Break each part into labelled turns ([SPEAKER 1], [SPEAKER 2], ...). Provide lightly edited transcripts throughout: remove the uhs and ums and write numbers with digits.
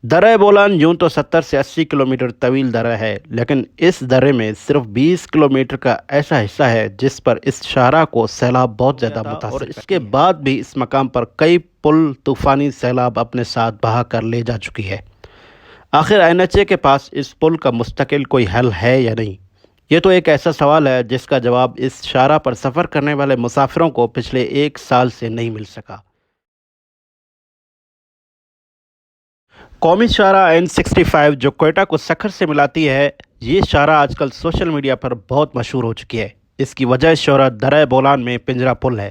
[SPEAKER 1] درہ بولان یوں تو 70 سے 80 کلومیٹر طویل درہ ہے، لیکن اس درے میں صرف 20 کلومیٹر کا ایسا حصہ ہے جس پر اس شاہراہ کو سیلاب بہت زیادہ متاثر کرتی ہے، اور اس کے بعد بھی اس مقام پر کئی پل طوفانی سیلاب اپنے ساتھ بہا کر لے جا چکی ہے۔ آخر NHA کے پاس اس پل کا مستقل کوئی حل ہے یا نہیں؟ یہ تو ایک ایسا سوال ہے جس کا جواب اس شاہراہ پر سفر کرنے والے مسافروں کو پچھلے 1 سال سے نہیں مل سکا۔ قومی شاہراہ N65 جو کوئٹہ کو سکھر سے ملاتی ہے، یہ شاہراہ آج کل سوشل میڈیا پر بہت مشہور ہو چکی ہے۔ اس کی وجہ شہرت درہ بولان میں پنجرا پل ہے۔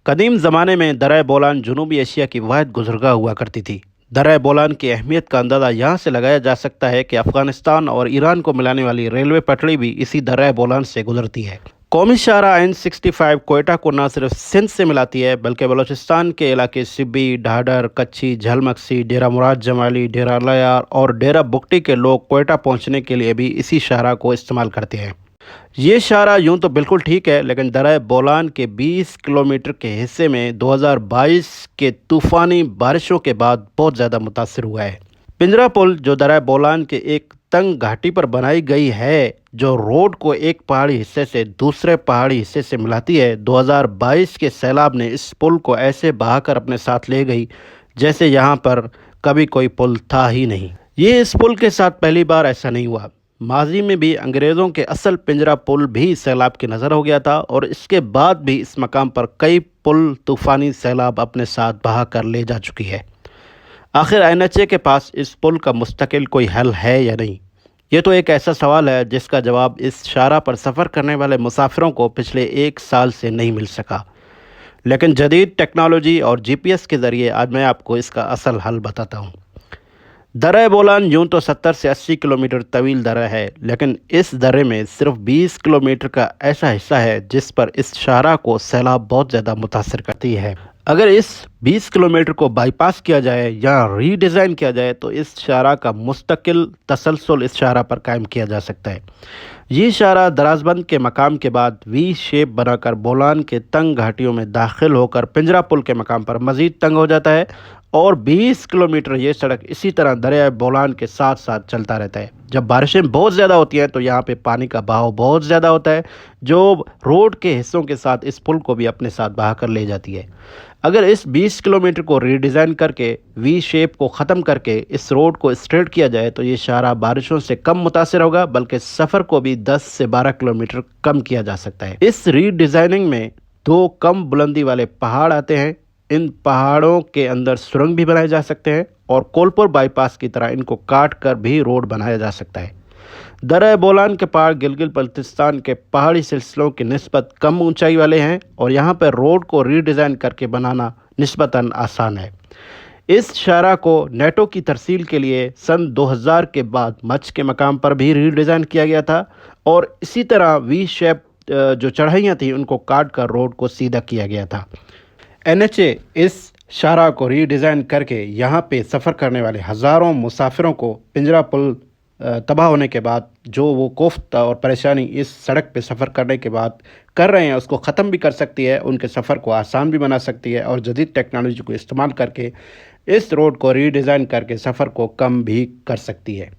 [SPEAKER 1] قدیم زمانے میں درہ بولان جنوبی ایشیا کی واحد گزرگاہ ہوا کرتی تھی۔ درہ بولان کی اہمیت کا اندازہ یہاں سے لگایا جا سکتا ہے کہ افغانستان اور ایران کو ملانے والی ریلوے پٹڑی بھی اسی درہ بولان سے گزرتی ہے۔ قومی شاہراہ N65 کوئٹہ کو نہ صرف سندھ سے ملاتی ہے بلکہ بلوچستان کے علاقے سبی، ڈھاڈر، کچھی، جھلمکسی، ڈیرہ مراد جمالی، ڈیرہ لیار اور ڈیرہ بگٹی کے لوگ کوئٹہ پہنچنے کے لیے بھی اسی شاہراہ کو استعمال کرتے ہیں۔ یہ شاہراہ یوں تو بالکل ٹھیک ہے، لیکن درہ بولان کے 20 کلومیٹر کے حصے میں 2022 کے طوفانی بارشوں کے بعد بہت زیادہ متاثر ہوا ہے۔ پنجرا پل جو درہ بولان کے ایک تنگ گھاٹی پر بنائی گئی ہے، جو روڈ کو ایک پہاڑی حصے سے دوسرے پہاڑی حصے سے ملاتی ہے، 2022 کے سیلاب نے اس پل کو ایسے بہا کر اپنے ساتھ لے گئی جیسے یہاں پر کبھی کوئی پل تھا ہی نہیں۔ یہ اس پل کے ساتھ پہلی بار ایسا نہیں ہوا۔ ماضی میں بھی انگریزوں کے اصل پنجرا پل بھی سیلاب کی نظر ہو گیا تھا، اور اس کے بعد بھی اس مقام پر کئی پل طوفانی سیلاب اپنے ساتھ بہا کر لے جا چکی ہے۔ آخر NHA کے پاس اس پل کا مستقل کوئی حل ہے یا نہیں؟ یہ تو ایک ایسا سوال ہے جس کا جواب اس شاہراہ پر سفر کرنے والے مسافروں کو پچھلے 1 سال سے نہیں مل سکا، لیکن جدید ٹیکنالوجی اور GPS کے ذریعے آج میں آپ کو اس کا اصل حل بتاتا ہوں۔ درہ بولان یوں تو 70 سے 80 کلومیٹر طویل درہ ہے، لیکن اس درے میں صرف 20 کلومیٹر کا ایسا حصہ ہے جس پر اس شاہراہ کو سیلاب بہت زیادہ متاثر کرتی ہے۔ اگر اس 20 کلومیٹر کو بائی پاس کیا جائے یا ری ڈیزائن کیا جائے تو اس شاہراہ کا مستقل تسلسل اس شاہراہ پر قائم کیا جا سکتا ہے۔ یہ شاہراہ درازبند کے مقام کے بعد وی شیپ بنا کر بولان کے تنگ گھاٹیوں میں داخل ہو کر پنجرا پل کے مقام پر مزید تنگ ہو جاتا ہے، اور 20 کلومیٹر یہ سڑک اسی طرح دریائے بولان کے ساتھ ساتھ چلتا رہتا ہے۔ جب بارشیں بہت زیادہ ہوتی ہیں تو یہاں پہ پانی کا بہاؤ بہت زیادہ ہوتا ہے، جو روڈ کے حصوں کے ساتھ اس پل کو بھی اپنے ساتھ بہا کر لے جاتی ہے۔ اگر اس 20 کلومیٹر کو ری ڈیزائن کر کے وی شیپ کو ختم کر کے اس روڈ کو اسٹریٹ کیا جائے تو یہ شاہراہ بارشوں سے کم متاثر ہوگا، بلکہ سفر کو بھی 10 سے 12 کلومیٹر کم کیا جا سکتا ہے۔ اس ری ڈیزائننگ میں 2 کم بلندی والے پہاڑ آتے ہیں۔ ان پہاڑوں کے اندر سرنگ بھی بنائے جا سکتے ہیں، اور کولپور بائی پاس کی طرح ان کو کاٹ کر بھی روڈ بنایا جا سکتا ہے۔ درہ بولان کے پہاڑ گلگت بلتستان کے پہاڑی سلسلوں کی نسبت کم اونچائی والے ہیں، اور یہاں پر روڈ کو ری ڈیزائن کر کے بنانا نسبتاً آسان ہے۔ اس شاہراہ کو نیٹو کی ترسیل کے لیے سن 2000 کے بعد مچھ کے مقام پر بھی ری ڈیزائن کیا گیا تھا، اور اسی طرح وی شیپ جو چڑھائیاں تھیں ان کو کاٹ کر روڈ کو سیدھا کیا گیا تھا۔ NHA اس شاہراہ کو ری ڈیزائن کر کے یہاں پہ سفر کرنے والے ہزاروں مسافروں کو پنجرا پل تباہ ہونے کے بعد جو وہ کوفت اور پریشانی اس سڑک پہ سفر کرنے کے بعد کر رہے ہیں اس کو ختم بھی کر سکتی ہے، ان کے سفر کو آسان بھی بنا سکتی ہے، اور جدید ٹیکنالوجی کو استعمال کر کے اس روڈ کو ری ڈیزائن کر کے سفر کو کم بھی کر سکتی ہے۔